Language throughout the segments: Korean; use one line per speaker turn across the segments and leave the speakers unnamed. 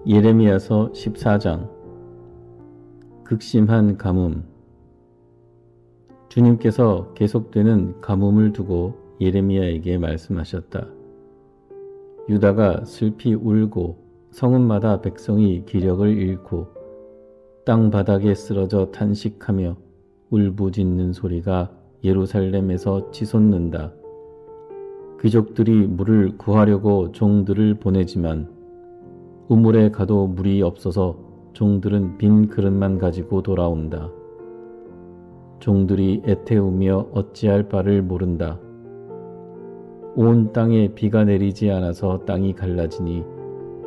예레미야서 14장. 극심한 가뭄. 주님께서 계속되는 가뭄을 두고 예레미야에게 말씀하셨다. 유다가 슬피 울고 성읍마다 백성이 기력을 잃고 땅 바닥에 쓰러져 탄식하며 울부짖는 소리가 예루살렘에서 치솟는다. 귀족들이 물을 구하려고 종들을 보내지만 우물에 가도 물이 없어서 종들은 빈 그릇만 가지고 돌아온다. 종들이 애태우며 어찌할 바를 모른다. 온 땅에 비가 내리지 않아서 땅이 갈라지니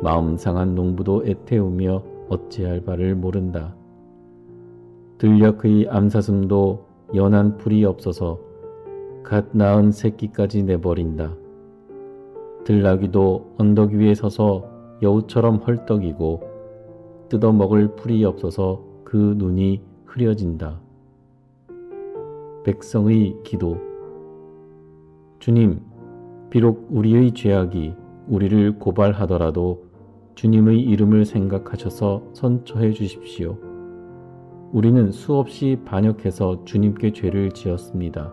마음 상한 농부도 애태우며 어찌할 바를 모른다. 들녘의 암사슴도 연한 풀이 없어서 갓 낳은 새끼까지 내버린다. 들나귀도 언덕 위에 서서 여우처럼 헐떡이고 뜯어먹을 풀이 없어서 그 눈이 흐려진다. 백성의 기도. 주님, 비록 우리의 죄악이 우리를 고발하더라도 주님의 이름을 생각하셔서 선처해 주십시오. 우리는 수없이 반역해서 주님께 죄를 지었습니다.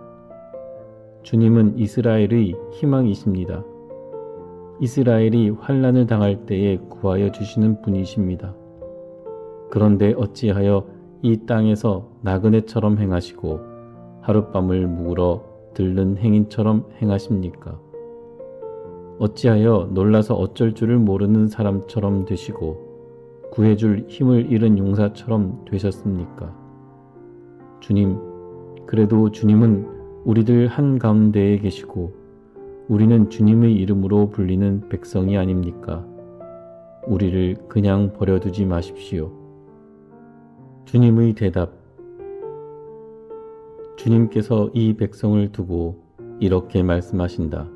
주님은 이스라엘의 희망이십니다. 이스라엘이 환난을 당할 때에 구하여 주시는 분이십니다. 그런데 어찌하여 이 땅에서 나그네처럼 행하시고 하룻밤을 묵으러 들른 행인처럼 행하십니까? 어찌하여 놀라서 어쩔 줄을 모르는 사람처럼 되시고 구해줄 힘을 잃은 용사처럼 되셨습니까? 주님, 그래도 주님은 우리들 한가운데에 계시고 우리는 주님의 이름으로 불리는 백성이 아닙니까? 우리를 그냥 버려두지 마십시오. 주님의 대답. 주님께서 이 백성을 두고 이렇게 말씀하신다.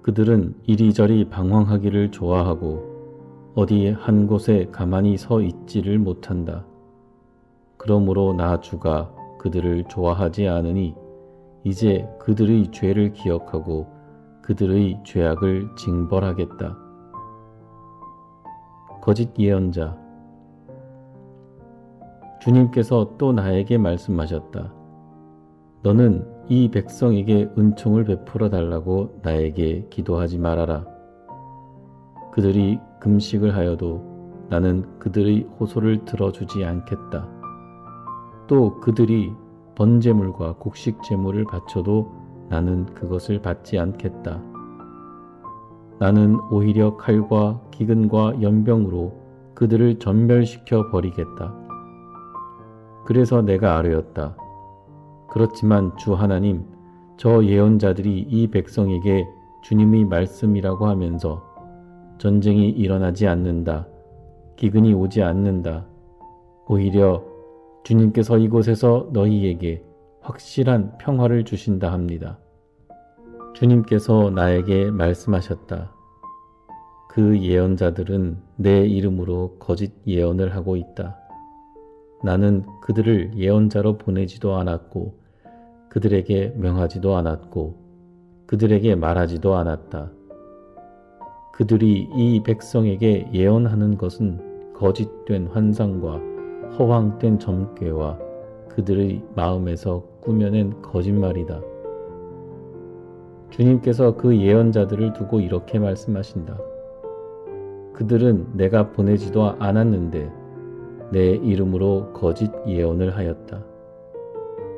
그들은 이리저리 방황하기를 좋아하고 어디 한 곳에 가만히 서 있지를 못한다. 그러므로 나 주가 그들을 좋아하지 않으니 이제 그들의 죄를 기억하고 그들의 죄악을 징벌하겠다. 거짓 예언자. 주님께서 또 나에게 말씀하셨다. 너는 이 백성에게 은총을 베풀어 달라고 나에게 기도하지 말아라. 그들이 금식을 하여도 나는 그들의 호소를 들어주지 않겠다. 또 그들이 번제물과 곡식 제물을 바쳐도 나는 그것을 받지 않겠다. 나는 오히려 칼과 기근과 연병으로 그들을 전멸시켜 버리겠다. 그래서 내가 아뢰었다. 그렇지만 주 하나님, 저 예언자들이 이 백성에게 주님의 말씀이라고 하면서 전쟁이 일어나지 않는다. 기근이 오지 않는다. 오히려 주님께서 이곳에서 너희에게 확실한 평화를 주신다 합니다. 주님께서 나에게 말씀하셨다. 그 예언자들은 내 이름으로 거짓 예언을 하고 있다. 나는 그들을 예언자로 보내지도 않았고 그들에게 명하지도 않았고 그들에게 말하지도 않았다. 그들이 이 백성에게 예언하는 것은 거짓된 환상과 허황된 점괘와 그들의 마음에서 꾸며낸 거짓말이다. 주님께서 그 예언자들을 두고 이렇게 말씀하신다. 그들은 내가 보내지도 않았는데 내 이름으로 거짓 예언을 하였다.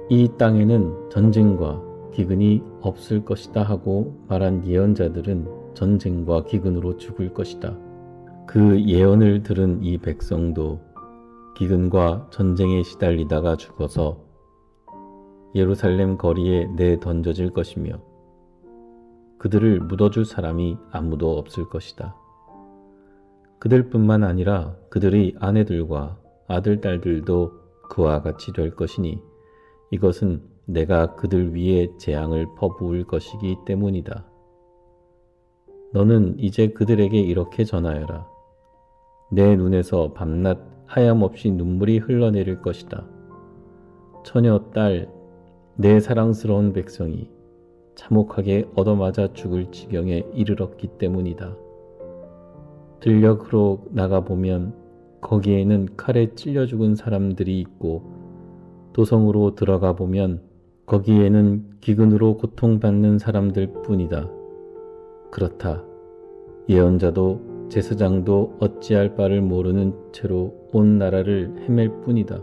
이 땅에는 전쟁과 기근이 없을 것이다 하고 말한 예언자들은 전쟁과 기근으로 죽을 것이다. 그 예언을 들은 이 백성도 기근과 전쟁에 시달리다가 죽어서 예루살렘 거리에 내던져질 것이며 그들을 묻어줄 사람이 아무도 없을 것이다. 그들뿐만 아니라 그들의 아내들과 아들, 딸들도 그와 같이 될 것이니 이것은 내가 그들 위에 재앙을 퍼부을 것이기 때문이다. 너는 이제 그들에게 이렇게 전하여라. 내 눈에서 밤낮 하염없이 눈물이 흘러내릴 것이다. 처녀 딸, 내 사랑스러운 백성이 참혹하게 얻어맞아 죽을 지경에 이르렀기 때문이다. 들녘으로 나가보면 거기에는 칼에 찔려 죽은 사람들이 있고 도성으로 들어가 보면 거기에는 기근으로 고통받는 사람들 뿐이다. 그렇다. 예언자도 제사장도 어찌할 바를 모르는 채로 온 나라를 헤맬 뿐이다.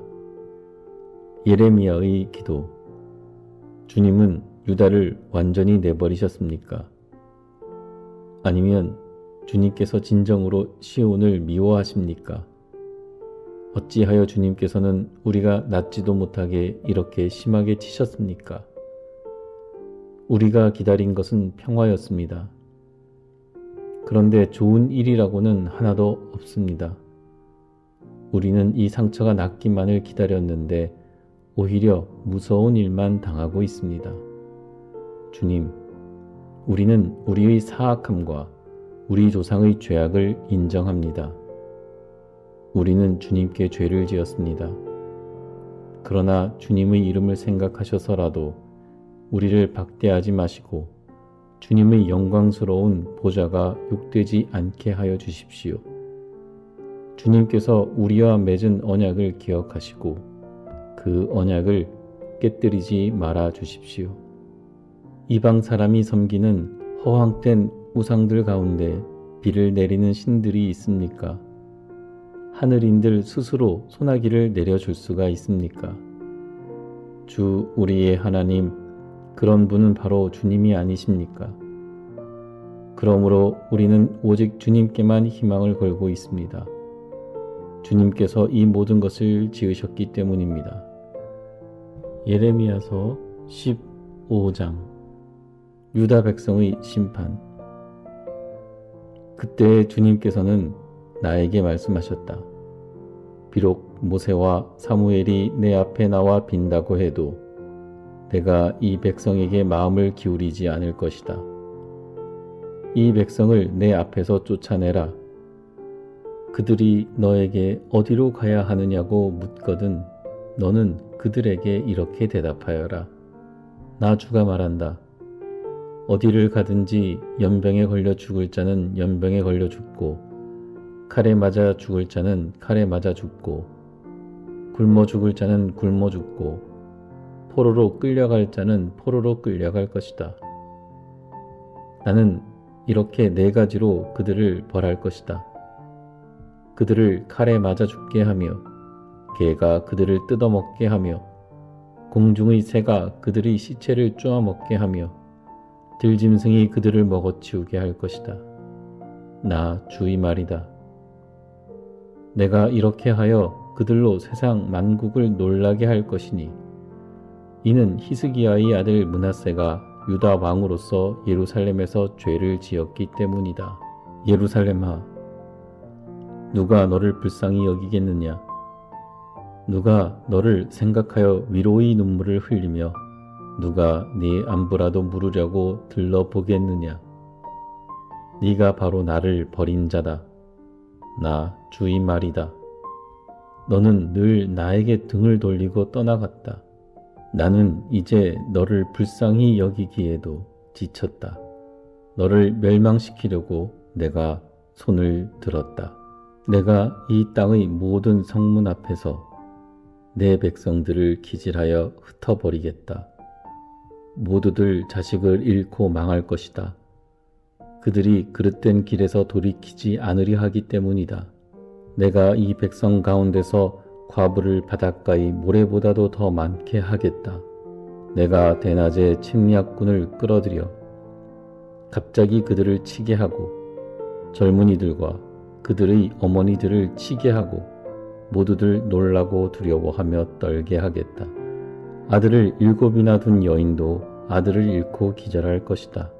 예레미야의 기도. 주님은 유다를 완전히 내버리셨습니까? 아니면 주님께서 진정으로 시온을 미워하십니까? 어찌하여 주님께서는 우리가 낫지도 못하게 이렇게 심하게 치셨습니까? 우리가 기다린 것은 평화였습니다. 그런데 좋은 일이라고는 하나도 없습니다. 우리는 이 상처가 낫기만을 기다렸는데 오히려 무서운 일만 당하고 있습니다. 주님, 우리는 우리의 사악함과 우리 조상의 죄악을 인정합니다. 우리는 주님께 죄를 지었습니다. 그러나 주님의 이름을 생각하셔서라도 우리를 박대하지 마시고 주님의 영광스러운 보좌가 욕되지 않게 하여 주십시오. 주님께서 우리와 맺은 언약을 기억하시고 그 언약을 깨뜨리지 말아 주십시오. 이방 사람이 섬기는 허황된 우상들 가운데 비를 내리는 신들이 있습니까? 하늘인들 스스로 소나기를 내려줄 수가 있습니까? 주 우리의 하나님, 그런 분은 바로 주님이 아니십니까? 그러므로 우리는 오직 주님께만 희망을 걸고 있습니다. 주님께서 이 모든 것을 지으셨기 때문입니다. 예레미야서 15장. 유다 백성의 심판. 그때 주님께서는 나에게 말씀하셨다. 비록 모세와 사무엘이 내 앞에 나와 빈다고 해도 내가 이 백성에게 마음을 기울이지 않을 것이다. 이 백성을 내 앞에서 쫓아내라. 그들이 너에게 어디로 가야 하느냐고 묻거든 너는 그들에게 이렇게 대답하여라. 나 주가 말한다. 어디를 가든지 연병에 걸려 죽을 자는 연병에 걸려 죽고 칼에 맞아 죽을 자는 칼에 맞아 죽고 굶어 죽을 자는 굶어 죽고 포로로 끌려갈 자는 포로로 끌려갈 것이다. 나는 이렇게 네 가지로 그들을 벌할 것이다. 그들을 칼에 맞아 죽게 하며 개가 그들을 뜯어먹게 하며 공중의 새가 그들의 시체를 쪼아먹게 하며 들짐승이 그들을 먹어치우게 할 것이다. 나 주의 말이다. 내가 이렇게 하여 그들로 세상 만국을 놀라게 할 것이니 이는 히스기야의 아들 므낫세가 유다 왕으로서 예루살렘에서 죄를 지었기 때문이다. 예루살렘아, 누가 너를 불쌍히 여기겠느냐? 누가 너를 생각하여 위로의 눈물을 흘리며 누가 네 안부라도 물으려고 들러보겠느냐? 네가 바로 나를 버린 자다. 나 주의 말이다. 너는 늘 나에게 등을 돌리고 떠나갔다. 나는 이제 너를 불쌍히 여기기에도 지쳤다. 너를 멸망시키려고 내가 손을 들었다. 내가 이 땅의 모든 성문 앞에서 내 백성들을 기질하여 흩어버리겠다. 모두들 자식을 잃고 망할 것이다. 그들이 그릇된 길에서 돌이키지 않으려 하기 때문이다. 내가 이 백성 가운데서 과부를 바닷가의 모래보다도 더 많게 하겠다. 내가 대낮에 침략군을 끌어들여 갑자기 그들을 치게 하고 젊은이들과 그들의 어머니들을 치게 하고 모두들 놀라고 두려워하며 떨게 하겠다. 아들을 7이나 둔 여인도 아들을 잃고 기절할 것이다.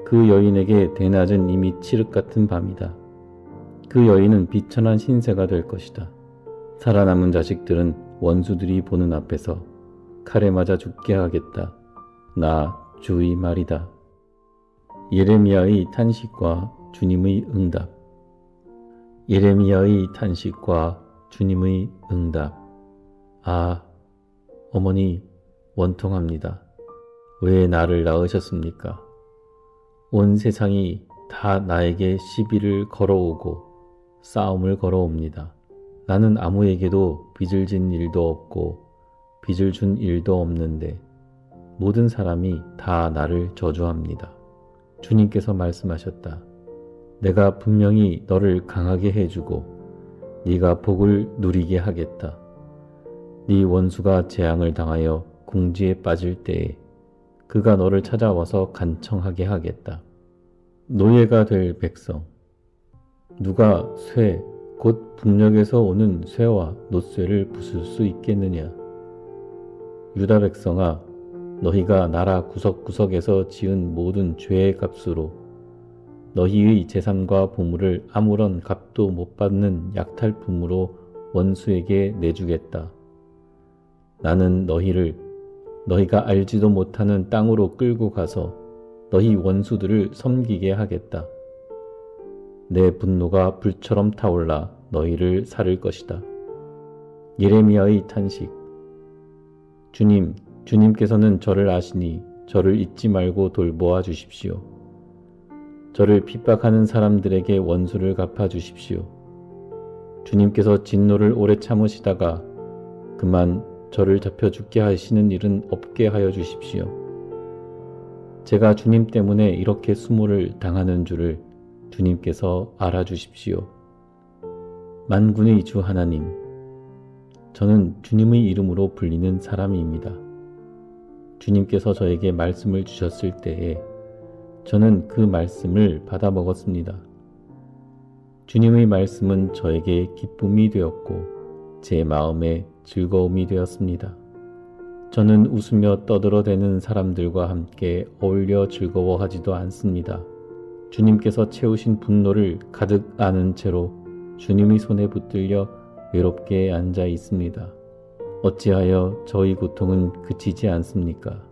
그 여인에게 대낮은 이미 칠흑 같은 밤이다. 그 여인은 비천한 신세가 될 것이다. 살아남은 자식들은 원수들이 보는 앞에서 칼에 맞아 죽게 하겠다. 나 주의 말이다. 예레미야의 탄식과 주님의 응답. 예레미야의 탄식과 주님의 응답. 아, 어머니 원통합니다. 왜 나를 낳으셨습니까? 온 세상이 다 나에게 시비를 걸어오고 싸움을 걸어옵니다. 나는 아무에게도 빚을 진 일도 없고 빚을 준 일도 없는데 모든 사람이 다 나를 저주합니다. 주님께서 말씀하셨다. 내가 분명히 너를 강하게 해주고 네가 복을 누리게 하겠다. 네 원수가 재앙을 당하여 궁지에 빠질 때에 그가 너를 찾아와서 간청하게 하겠다. 노예가 될 백성. 누가 쇠, 곧 북녘에서 오는 쇠와 놋쇠를 부술 수 있겠느냐? 유다 백성아, 너희가 나라 구석구석에서 지은 모든 죄의 값으로 너희의 재산과 보물을 아무런 값도 못 받는 약탈품으로 원수에게 내주겠다. 나는 너희를 너희가 알지도 못하는 땅으로 끌고 가서 너희 원수들을 섬기게 하겠다. 내 분노가 불처럼 타올라 너희를 살을 것이다. 예레미야의 탄식. 주님께서는 저를 아시니 저를 잊지 말고 돌보아 주십시오. 저를 핍박하는 사람들에게 원수를 갚아 주십시오. 주님께서 진노를 오래 참으시다가 그만 저를 잡혀 죽게 하시는 일은 없게 하여 주십시오. 제가 주님 때문에 이렇게 수모를 당하는 줄을 주님께서 알아주십시오. 만군의 주 하나님, 저는 주님의 이름으로 불리는 사람입니다. 주님께서 저에게 말씀을 주셨을 때에 저는 그 말씀을 받아 먹었습니다. 주님의 말씀은 저에게 기쁨이 되었고 제 마음에 즐거움이 되었습니다. 저는 웃으며 떠들어대는 사람들과 함께 어울려 즐거워하지도 않습니다. 주님께서 채우신 분노를 가득 안은 채로 주님의 손에 붙들려 외롭게 앉아 있습니다. 어찌하여 저희 고통은 그치지 않습니까?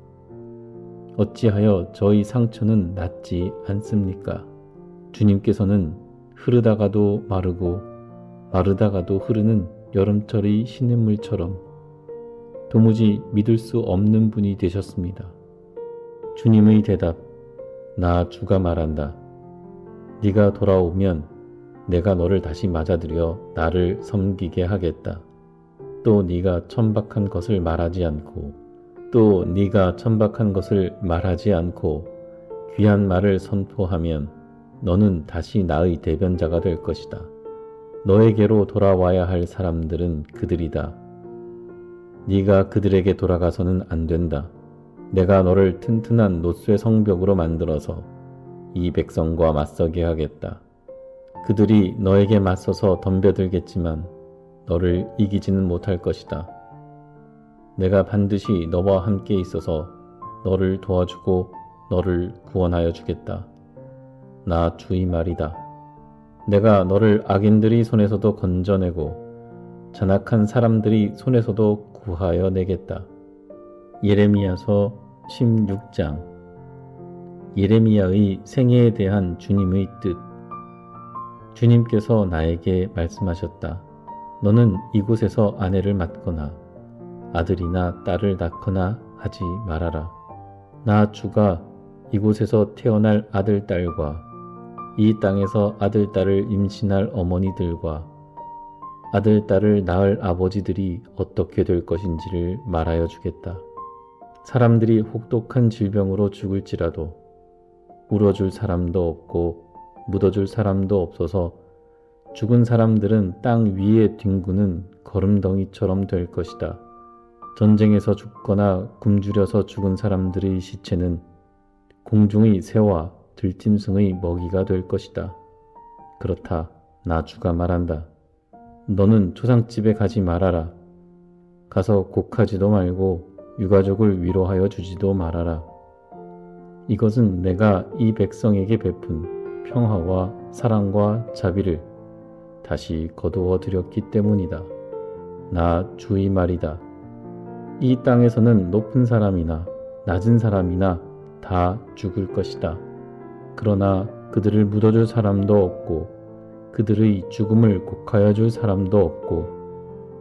어찌하여 저희 상처는 낫지 않습니까? 주님께서는 흐르다가도 마르고 마르다가도 흐르는 여름철의 시냇물처럼 도무지 믿을 수 없는 분이 되셨습니다. 주님의 대답, 나 주가 말한다. 네가 돌아오면 내가 너를 다시 맞아들여 나를 섬기게 하겠다. 또 네가 천박한 것을 말하지 않고 귀한 말을 선포하면 너는 다시 나의 대변자가 될 것이다. 너에게로 돌아와야 할 사람들은 그들이다. 네가 그들에게 돌아가서는 안 된다. 내가 너를 튼튼한 놋쇠 성벽으로 만들어서 이 백성과 맞서게 하겠다. 그들이 너에게 맞서서 덤벼들겠지만 너를 이기지는 못할 것이다. 내가 반드시 너와 함께 있어서 너를 도와주고 너를 구원하여 주겠다. 나 주의 말이다. 내가 너를 악인들의 손에서도 건져내고 잔악한 사람들의 손에서도 구하여 내겠다. 예레미야서 16장. 예레미야의 생애에 대한 주님의 뜻. 주님께서 나에게 말씀하셨다. 너는 이곳에서 아내를 맡거나 아들이나 딸을 낳거나 하지 말아라. 나 주가 이곳에서 태어날 아들, 딸과 이 땅에서 아들, 딸을 임신할 어머니들과 아들, 딸을 낳을 아버지들이 어떻게 될 것인지를 말하여 주겠다. 사람들이 혹독한 질병으로 죽을지라도 울어줄 사람도 없고 묻어줄 사람도 없어서 죽은 사람들은 땅 위에 뒹구는 거름덩이처럼 될 것이다. 전쟁에서 죽거나 굶주려서 죽은 사람들의 시체는 공중의 새와 들짐승의 먹이가 될 것이다. 그렇다. 나 주가 말한다. 너는 초상집에 가지 말아라. 가서 곡하지도 말고 유가족을 위로하여 주지도 말아라. 이것은 내가 이 백성에게 베푼 평화와 사랑과 자비를 다시 거두어 드렸기 때문이다. 나 주의 말이다. 이 땅에서는 높은 사람이나 낮은 사람이나 다 죽을 것이다. 그러나 그들을 묻어줄 사람도 없고 그들의 죽음을 곡하여 줄 사람도 없고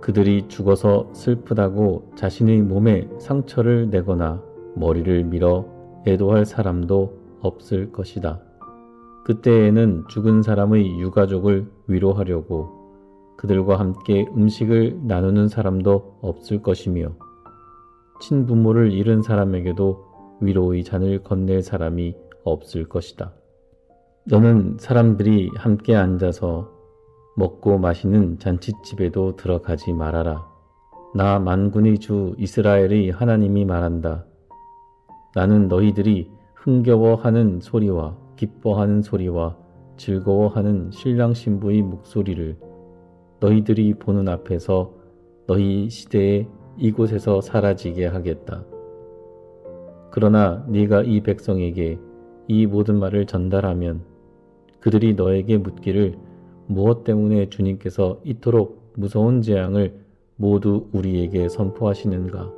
그들이 죽어서 슬프다고 자신의 몸에 상처를 내거나 머리를 밀어 애도할 사람도 없을 것이다. 그때에는 죽은 사람의 유가족을 위로하려고 그들과 함께 음식을 나누는 사람도 없을 것이며 친부모를 잃은 사람에게도 위로의 잔을 건넬 사람이 없을 것이다. 너는 사람들이 함께 앉아서 먹고 마시는 잔치집에도 들어가지 말아라. 나 만군의 주 이스라엘의 하나님이 말한다. 나는 너희들이 흥겨워하는 소리와 기뻐하는 소리와 즐거워하는 신랑 신부의 목소리를 너희들이 보는 앞에서 너희 시대에 이곳에서 사라지게 하겠다. 그러나 네가 이 백성에게 이 모든 말을 전달하면 그들이 너에게 묻기를 무엇 때문에 주님께서 이토록 무서운 재앙을 모두 우리에게 선포하시는가?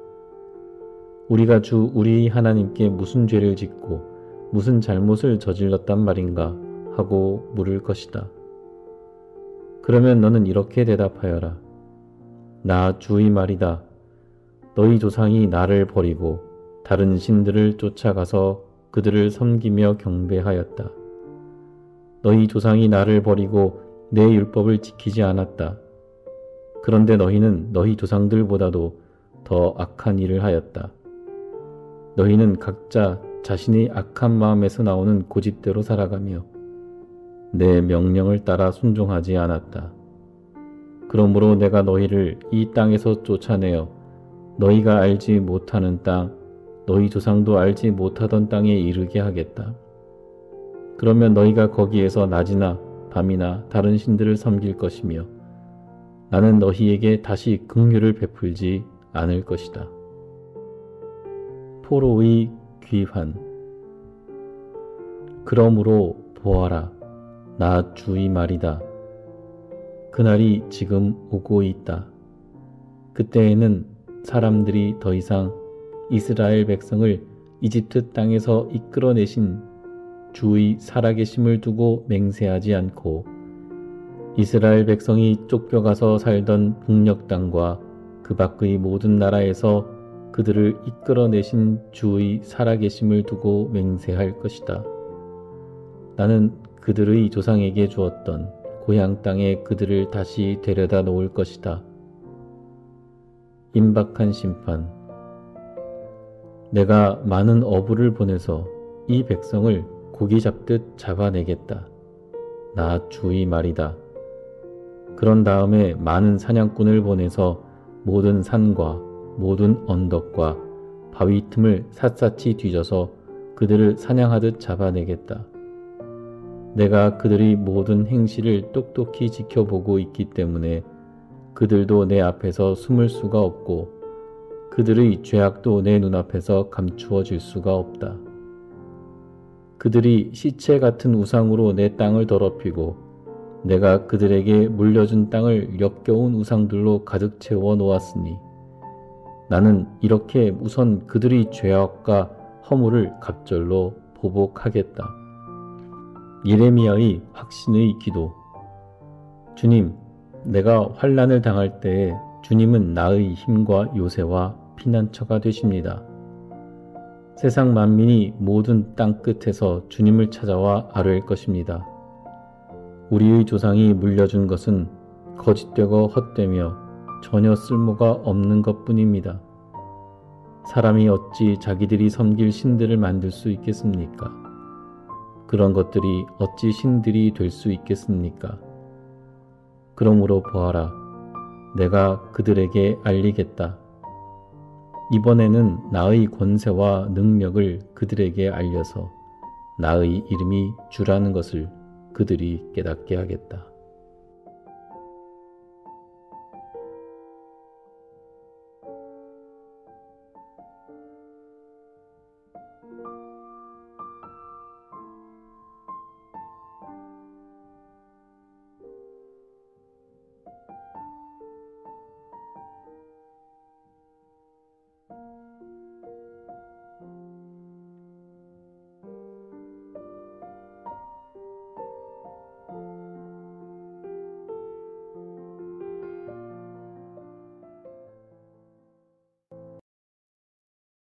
우리가 주 우리 하나님께 무슨 죄를 짓고 무슨 잘못을 저질렀단 말인가? 하고 물을 것이다. 그러면 너는 이렇게 대답하여라. 나 주의 말이다. 너희 조상이 나를 버리고 다른 신들을 쫓아가서 그들을 섬기며 경배하였다. 너희 조상이 나를 버리고 내 율법을 지키지 않았다. 그런데 너희는 너희 조상들보다도 더 악한 일을 하였다. 너희는 각자 자신의 악한 마음에서 나오는 고집대로 살아가며 내 명령을 따라 순종하지 않았다. 그러므로 내가 너희를 이 땅에서 쫓아내어 너희가 알지 못하는 땅, 너희 조상도 알지 못하던 땅에 이르게 하겠다. 그러면 너희가 거기에서 낮이나 밤이나 다른 신들을 섬길 것이며 나는 너희에게 다시 긍휼을 베풀지 않을 것이다. 포로의 귀환. 그러므로 보아라, 나 주의 말이다. 그날이 지금 오고 있다. 그때에는 사람들이 더 이상 이스라엘 백성을 이집트 땅에서 이끌어내신 주의 살아계심을 두고 맹세하지 않고 이스라엘 백성이 쫓겨가서 살던 북녘 땅과 그 밖의 모든 나라에서 그들을 이끌어내신 주의 살아계심을 두고 맹세할 것이다. 나는 그들의 조상에게 주었던 고향 땅에 그들을 다시 데려다 놓을 것이다. 임박한 심판. 내가 많은 어부를 보내서 이 백성을 고기 잡듯 잡아내겠다. 나 주의 말이다. 그런 다음에 많은 사냥꾼을 보내서 모든 산과 모든 언덕과 바위 틈을 샅샅이 뒤져서 그들을 사냥하듯 잡아내겠다. 내가 그들의 모든 행실을 똑똑히 지켜보고 있기 때문에 그들도 내 앞에서 숨을 수가 없고 그들의 죄악도 내 눈앞에서 감추어질 수가 없다. 그들이 시체 같은 우상으로 내 땅을 더럽히고 내가 그들에게 물려준 땅을 역겨운 우상들로 가득 채워 놓았으니 나는 이렇게 우선 그들의 죄악과 허물을 갑절로 보복하겠다. 예레미야의 확신의 기도. 주님, 내가 환난을 당할 때에 주님은 나의 힘과 요새와 피난처가 되십니다. 세상 만민이 모든 땅 끝에서 주님을 찾아와 아뢰일 것입니다. 우리의 조상이 물려준 것은 거짓되고 헛되며 전혀 쓸모가 없는 것뿐입니다. 사람이 어찌 자기들이 섬길 신들을 만들 수 있겠습니까? 그런 것들이 어찌 신들이 될 수 있겠습니까? 그러므로 보아라, 내가 그들에게 알리겠다. 이번에는 나의 권세와 능력을 그들에게 알려서 나의 이름이 주라는 것을 그들이 깨닫게 하겠다.